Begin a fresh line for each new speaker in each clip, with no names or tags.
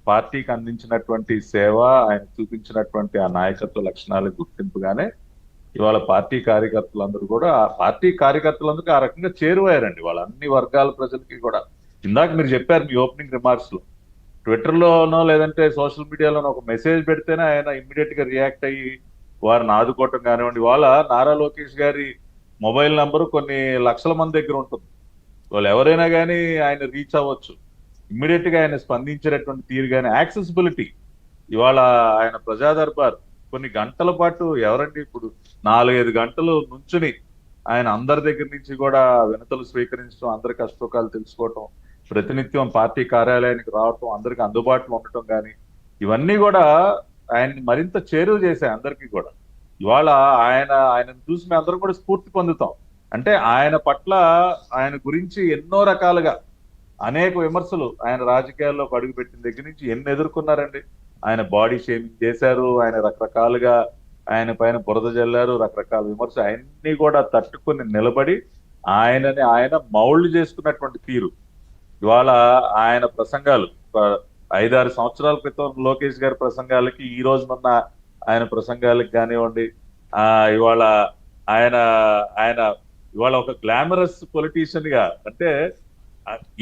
పార్టీకి అందించినటువంటి సేవ, ఆయన చూపించినటువంటి ఆ నాయకత్వ లక్షణాలకు గుర్తింపుగానే ఇవాళ పార్టీ కార్యకర్తలందరూ కూడా ఆ పార్టీ కార్యకర్తలందరూ ఆ రకంగా చేరువయ్యారండి. వాళ్ళ అన్ని వర్గాల ప్రజలకి కూడా. ఇందాక మీరు చెప్పారు మీ ఓపెనింగ్ రిమార్క్స్ లో, ట్విట్టర్ లోనో లేదంటే సోషల్ మీడియాలోనో ఒక మెసేజ్ పెడితేనే ఆయన ఇమ్మీడియట్ గా రియాక్ట్ అయ్యి వారిని ఆదుకోవటం కానివ్వండి. వాళ్ళ నారా లోకేష్ గారి మొబైల్ నంబరు కొన్ని లక్షల మంది దగ్గర ఉంటుంది. వాళ్ళు ఎవరైనా కానీ ఆయన రీచ్ అవ్వచ్చు. ఇమ్మీడియట్ గా ఆయన స్పందించేటటువంటి తీరు కానీ, యాక్సెసిబిలిటీ. ఇవాళ ఆయన ప్రజా దర్బార్ కొన్ని గంటల పాటు ఎవరండి ఇప్పుడు 4-5 గంటలు నుంచుని ఆయన అందరి దగ్గర నుంచి కూడా వినతులు స్వీకరించడం, అందరి కష్టసుఖాలు తెలుసుకోవటం, ప్రతినిత్యం పార్టీ కార్యాలయానికి రావటం, అందరికి అందుబాటులో ఉండటం కానీ, ఇవన్నీ కూడా ఆయన్ని మరింత చేరువ చేశాయి అందరికీ కూడా. ఇవాళ ఆయనను చూసి మేము అందరం కూడా స్ఫూర్తి పొందుతాం. అంటే ఆయన పట్ల, ఆయన గురించి ఎన్నో రకాలుగా అనేక విమర్శలు ఆయన రాజకీయాల్లో అడుగుపెట్టిన దగ్గర నుంచి ఎన్ని ఎదుర్కొన్నారండి. ఆయన బాడీ షేమింగ్ చేశారు, ఆయన రకరకాలుగా ఆయన పైన బురద జల్లారు, రకరకాల విమర్శలు అన్ని కూడా తట్టుకుని నిలబడి ఆయనని ఆయన మౌల్డ్ చేసుకున్నటువంటి తీరు. ఇవాళ ఆయన ప్రసంగాలు 5-6 సంవత్సరాల క్రితం లోకేష్ గారి ప్రసంగాలకి ఈ రోజునున్న ఆయన ప్రసంగాలకు కానివ్వండి, ఇవాళ ఆయన ఆయన ఇవాళ ఒక గ్లామరస్ పొలిటీషియన్ గా, అంటే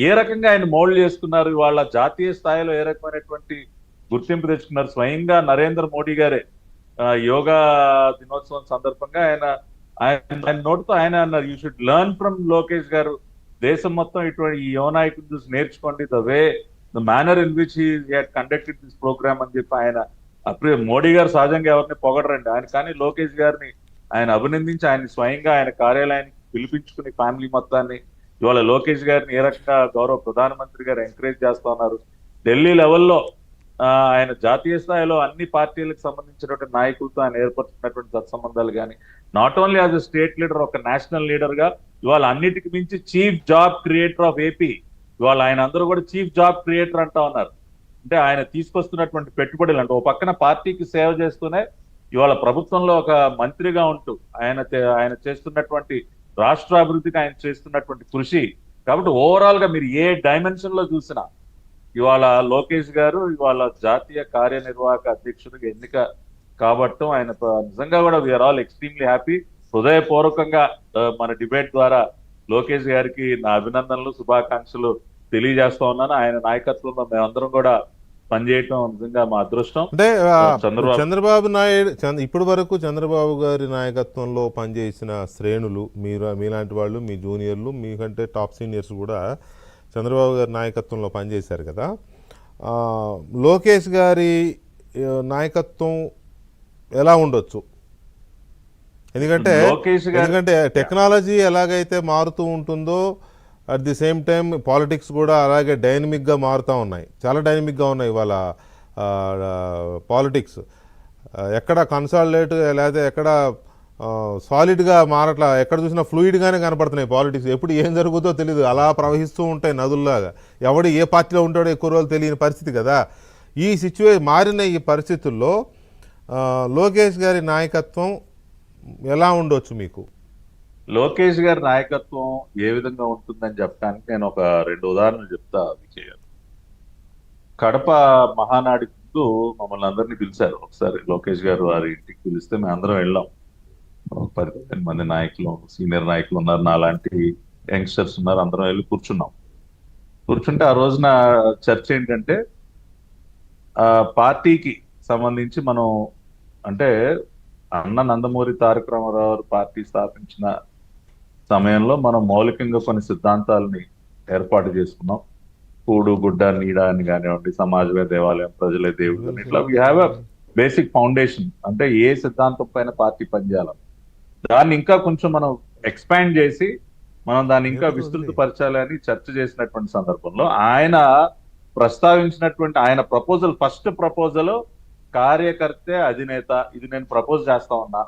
ఏ రకంగా ఆయన మౌల్డ్ చేసుకున్నారు, ఇవాళ జాతీయ స్థాయిలో ఏ రకమైనటువంటి గుర్తింపు తెచ్చుకున్నారు. స్వయంగా నరేంద్ర మోడీ గారే యోగా దినోత్సవం సందర్భంగా ఆయన నోటితో ఆయన అన్నారు, you should learn from Lokesh garu. దేశం మొత్తం ఇటువంటి ఈ యువ నాయకులు చూసి నేర్చుకోండి, the manner in which he had conducted this program అని చెప్పి ఆయన. మోడీ గారు సహజంగా ఎవరిని పొగడరండి ఆయన, కానీ లోకేష్ గారిని ఆయన అభినందించి ఆయన స్వయంగా ఆయన కార్యాలయానికి పిలిపించుకుని ఫ్యామిలీ మొత్తాన్ని ఇవాళ లోకేష్ గారిని ఏ రకంగా గౌరవ ప్రధానమంత్రి గారు ఎంకరేజ్ చేస్తా ఉన్నారు. ఢిల్లీ లెవెల్లో ఆయన జాతీయ స్థాయిలో అన్ని పార్టీలకు సంబంధించినటువంటి నాయకులతో ఆయన ఏర్పరుచుకున్నటువంటి సత్సంబంధాలు కానీ, not only as a state leader, ఒక నేషనల్ లీడర్ గా ఇవాళ అన్నిటికి మించి chief job creator of AP. ఇవాళ ఆయన అందరూ కూడా చీఫ్ జాబ్ క్రియేటర్ అంటా ఉన్నారు. అంటే ఆయన తీసుకొస్తున్నటువంటి పెట్టుబడులు, అంటే ఓ పక్కన పార్టీకి సేవ చేస్తూనే ఇవాళ ప్రభుత్వంలో ఒక మంత్రిగా ఉంటూ ఆయన చేస్తున్నటువంటి రాష్ట్రాభివృద్ధికి ఆయన చేస్తున్నటువంటి కృషి. కాబట్టి ఓవరాల్ గా మీరు ఏ డైమెన్షన్ లో చూసినా ఇవాళ లోకేష్ గారు ఇవాళ జాతీయ కార్యనిర్వాహక అధ్యక్షుడిగా ఎన్నిక కాబట్టం ఆయన నిజంగా కూడా వీఆర్ ఆల్ ఎక్స్ట్రీమ్లీ హ్యాపీ. హృదయపూర్వకంగా మన డిబేట్ ద్వారా లోకేష్ గారికి నా అభినందనలు, శుభాకాంక్షలు తెలియజేస్తా ఉన్నాను. ఆయన నాయకత్వంలో మేమందరం కూడా పనిచేయటం నిజంగా మా అదృష్టం.
అంటే చంద్రబాబు నాయుడు ఇప్పటి వరకు చంద్రబాబు గారి నాయకత్వంలో పనిచేసిన శ్రేణులు, మీలాంటి వాళ్ళు, మీ జూనియర్లు, మీకంటే టాప్ సీనియర్స్ కూడా చంద్రబాబు గారి నాయకత్వంలో పనిచేశారు కదా. లోకేష్ గారి నాయకత్వం ఎలా ఉండొచ్చు? ఎందుకంటే టెక్నాలజీ ఎలాగైతే మారుతూ ఉంటుందో at the same time politics కూడా అలాగే డైనమిక్గా మారుతూ ఉన్నాయి, చాలా డైనమిక్గా ఉన్నాయి ఇవాళ పాలిటిక్స్. ఎక్కడ కన్సాలిడేట్ లేదా ఎక్కడ సాలిడ్గా మారట్లా, ఎక్కడ చూసినా ఫ్లూయిడ్గానే కనపడుతున్నాయి పాలిటిక్స్. ఎప్పుడు ఏం జరుగుతుందో తెలియదు, అలా ప్రవహిస్తూ ఉంటాయి నదుల్లాగా. ఎవడు ఏ పార్టీలో ఉంటాడో ఎక్కువ రోజులు తెలియని పరిస్థితి కదా. ఈ మారిన ఈ పరిస్థితుల్లో లోకేష్ గారి నాయకత్వం ఎలా ఉండొచ్చు మీకు?
లోకేష్ గారి నాయకత్వం ఏ విధంగా ఉంటుందని చెప్పడానికి నేను ఒక 2 ఉదాహరణలు చెప్తా విజయ్. కడప మహానాడి ముందు మమ్మల్ని అందరినీ పిలిచారు ఒకసారి. లోకేష్ గారు వారి ఇంటికి పిలిస్తే మేము అందరం వెళ్ళాం. 10-15 మంది నాయకులు, సీనియర్ నాయకులు ఉన్నారు, నాలాంటి యంగ్స్టర్స్ ఉన్నారు, అందరం వెళ్ళి కూర్చుంటే ఆ రోజున చర్చ ఏంటంటే పార్టీకి సంబంధించి మనం, అంటే అన్న నందమూరి తారక రామారావు పార్టీ స్థాపించిన సమయంలో మనం మౌలికంగా కొన్ని సిద్ధాంతాలని ఏర్పాటు చేసుకున్నాం. కూడు గుడ్డ నీడ అని కానివ్వండి, సమాజమే దేవాలయం, ప్రజలే దేవుడు అని, ఇట్లా we have a basic foundation. అంటే ఏ సిద్ధాంతం పైన పార్టీ పనిచేయాలని, దాన్ని ఇంకా కొంచెం మనం ఎక్స్పాండ్ చేసి మనం దాన్ని ఇంకా విస్తృతపరచాలి అని చర్చ చేసినటువంటి సందర్భంలో ఆయన ప్రస్తావించినటువంటి ఆయన ప్రపోజల్, ఫస్ట్ ప్రపోజల్ కార్యకర్తే అధినేత. ఇది నేను ప్రపోజ్ చేస్తా ఉన్నా,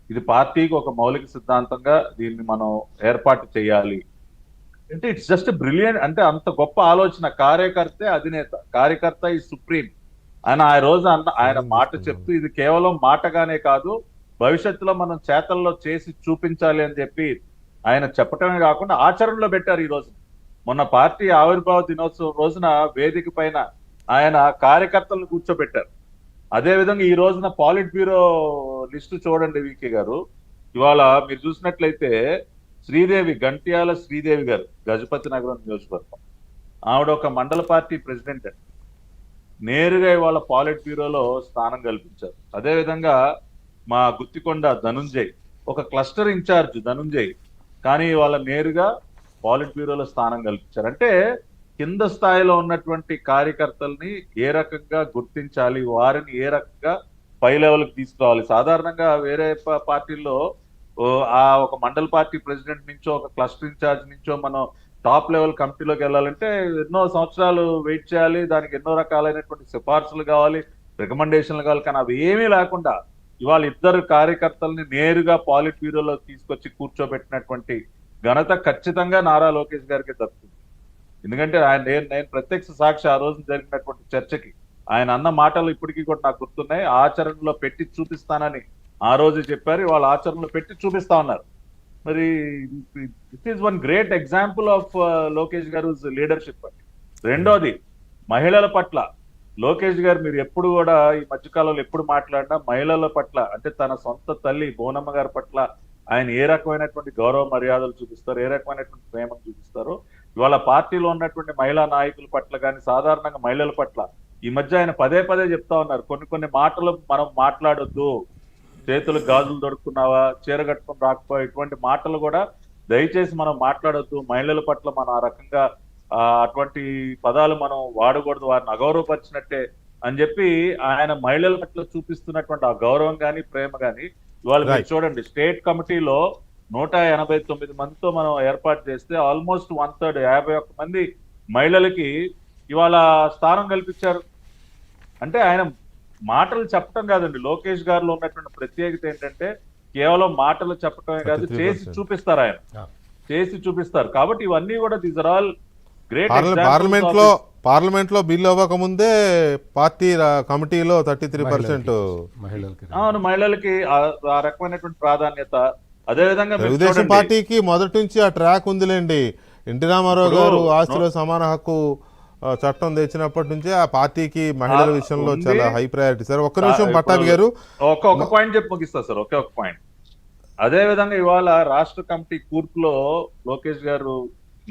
ఇది పార్టీకి ఒక మౌలిక సిద్ధాంతంగా దీన్ని మనం ఏర్పాటు చేయాలి అంటే ఇట్స్ జస్ట్ బ్రిలియంట్. అంటే అంత గొప్ప ఆలోచన. కార్యకర్తే అధినేత, కార్యకర్త ఈ సుప్రీం అని ఆ రోజు ఆయన మాట చెప్తూ, ఇది కేవలం మాటగానే కాదు, భవిష్యత్తులో మనం చేతల్లో చేసి చూపించాలి అని చెప్పి ఆయన చెప్పటమే కాకుండా ఆచరణలో పెట్టారు. ఈ రోజు మొన్న పార్టీ ఆవిర్భావ దినోత్సవం రోజున వేదిక పైన ఆయన కార్యకర్తలను కూర్చోబెట్టారు. అదే విధంగా ఈ రోజున పాలిట్ బ్యూరో లిస్టు చూడండి వికే గారు. ఇవాళ మీరు చూసినట్లయితే శ్రీదేవి, గంట్యాల శ్రీదేవి గారు, గజపతి నగరం నియోజకవర్గం, ఆవిడ ఒక మండల పార్టీ ప్రెసిడెంట్ అండి. నేరుగా ఇవాళ పాలిట్ బ్యూరోలో స్థానం కల్పించారు. అదే విధంగా మా గుత్తికొండ ధనుంజయ్, ఒక క్లస్టర్ ఇన్ఛార్జ్ ధనుంజయ్, కానీ ఇవాళ నేరుగా పాలిట్ బ్యూరోలో స్థానం కల్పించారు. అంటే కింద స్థాయిలో ఉన్నటువంటి కార్యకర్తల్ని ఏ రకంగా గుర్తించాలి, వారిని ఏ రకంగా పై లెవెల్కి తీసుకురావాలి. సాధారణంగా వేరే పార్టీల్లో ఆ ఒక మండల పార్టీ ప్రెసిడెంట్ నుంచో, ఒక క్లస్టర్ ఇన్ఛార్జ్ నుంచో మనం టాప్ లెవెల్ కమిటీలోకి వెళ్ళాలంటే ఎన్నో సంవత్సరాలు వెయిట్ చేయాలి, దానికి ఎన్నో రకాలైనటువంటి సిఫార్సులు కావాలి, రికమెండేషన్లు కావాలి. కానీ అవి ఏమీ లేకుండా ఇవాళ ఇద్దరు కార్యకర్తల్ని నేరుగా పాలిట్ బ్యూరోలో తీసుకొచ్చి కూర్చోబెట్టినటువంటి ఘనత ఖచ్చితంగా నారా లోకేష్ గారికి దక్కుతుంది. ఎందుకంటే నేను ప్రత్యక్ష సాక్షి. ఆ రోజు జరిగినటువంటి చర్చకి ఆయన అన్న మాటలు ఇప్పటికీ కూడా నాకు గుర్తున్నాయి. ఆచరణలో పెట్టి చూపిస్తానని ఆ రోజు చెప్పారు, ఇవాళ ఆచరణలో పెట్టి చూపిస్తా ఉన్నారు. మరి it is one great example of Lokesh గారు లీడర్షిప్. రెండోది, మహిళల పట్ల లోకేష్ గారు, మీరు ఎప్పుడు కూడా ఈ మధ్యకాలంలో ఎప్పుడు మాట్లాడినా మహిళల పట్ల, అంటే తన సొంత తల్లి బోనమ్మ గారి పట్ల ఆయన ఏ రకమైనటువంటి గౌరవ మర్యాదలు చూపిస్తారు, ఏ రకమైనటువంటి ప్రేమను చూపిస్తారు. ఇవాళ పార్టీలో ఉన్నటువంటి మహిళా నాయకుల పట్ల కానీ, సాధారణంగా మహిళల పట్ల ఈ మధ్య ఆయన పదే పదే చెప్తా ఉన్నారు, కొన్ని మాటలు మనం మాట్లాడొద్దు, చేతులు గాజులు దొరుకుతున్నావా, చీర కట్టుకుని రాకపోవా, ఇటువంటి మాటలు కూడా దయచేసి మనం మాట్లాడొద్దు. మహిళల పట్ల మనం ఆ రకంగా అటువంటి పదాలు మనం వాడకూడదు, వారిని అగౌరవపరిచినట్టే అని చెప్పి ఆయన మహిళల పట్ల చూపిస్తున్నటువంటి ఆ గౌరవం కానీ ప్రేమ కానీ ఇవాళ మీరు చూడండి. స్టేట్ కమిటీలో 189 మందితో మనం ఏర్పాటు చేస్తే ఆల్మోస్ట్ 1/3, 51 మంది మహిళలకి ఇవాళ స్థానం కల్పించారు. అంటే ఆయన మాటలు చెప్పటం కాదండి, లోకేష్ గారిలో ఉన్నటువంటి ప్రత్యేకత ఏంటంటే కేవలం మాటలు చెప్పటమే కాదు, చేసి చూపిస్తారు. ఆయన చేసి చూపిస్తారు. కాబట్టి ఇవన్నీ కూడా these are all great.
Parliament లో బిల్లు అవ్వక ముందే పార్టీ కమిటీలో 33%
అవును, మహిళలకి ఆ రకమైనటువంటి ప్రాధాన్యత. అదేవిధంగా
తెలుగుదేశం పార్టీకి మొదటి నుంచి ఆ ట్రాక్ ఉందిలేండి. ఎన్టీ రామారావు గారు ఆస్తిలో సమాన హక్కు చట్టం తెచ్చినప్పటి నుంచి ఆ పార్టీకి మహిళల విషయంలో చాలా హై ప్రయారిటీ. సార్ ఒక్క నిమిషం పట్టాభి గారు,
ఒక పాయింట్ చెప్పి ముగిస్తా సార్, ఒక పాయింట్. అదే విధంగా ఇవాళ రాష్ట్ర కమిటీ కూర్పులో లోకేష్ గారు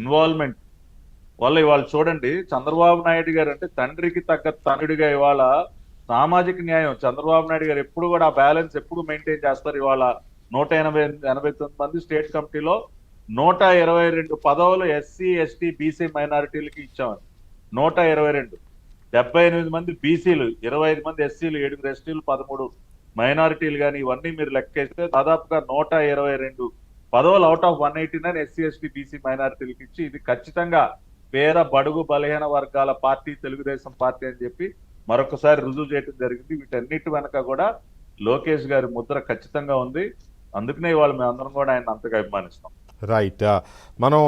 ఇన్వాల్వ్మెంట్ వల్ల ఇవాళ చూడండి, చంద్రబాబు నాయుడు గారు అంటే తండ్రికి తగ్గ తనుడిగా ఇవాళ సామాజిక న్యాయం చంద్రబాబు నాయుడు గారు ఎప్పుడు కూడా ఆ బ్యాలెన్స్ ఎప్పుడు మెయింటైన్ చేస్తారు. ఇవాళ 189 మంది స్టేట్ కమిటీలో 122 పదవులు ఎస్సీ, ఎస్టీ, బీసీ మైనారిటీలకి ఇచ్చామని. 122, 78 మంది బీసీలు, 25 మంది ఎస్సీలు, 7 ఎస్టీలు, 13 మైనారిటీలు. కానీ ఇవన్నీ మీరు లెక్కేస్తే దాదాపుగా 122 పదవులు out of 189 SC, ST, BC మైనారిటీలకి ఇచ్చి ఇది ఖచ్చితంగా పేద బడుగు బలహీన వర్గాల పార్టీ తెలుగుదేశం పార్టీ అని చెప్పి మరొకసారి రుజువు చేయడం జరిగింది. వీటన్నిటి వెనక కూడా లోకేష్ గారి ముద్ర ఖచ్చితంగా ఉంది. అందుకనే ఇవాళ మేమందరం కూడా ఆయన అంతగా అభిమానిస్తాం.
రైట్. మనం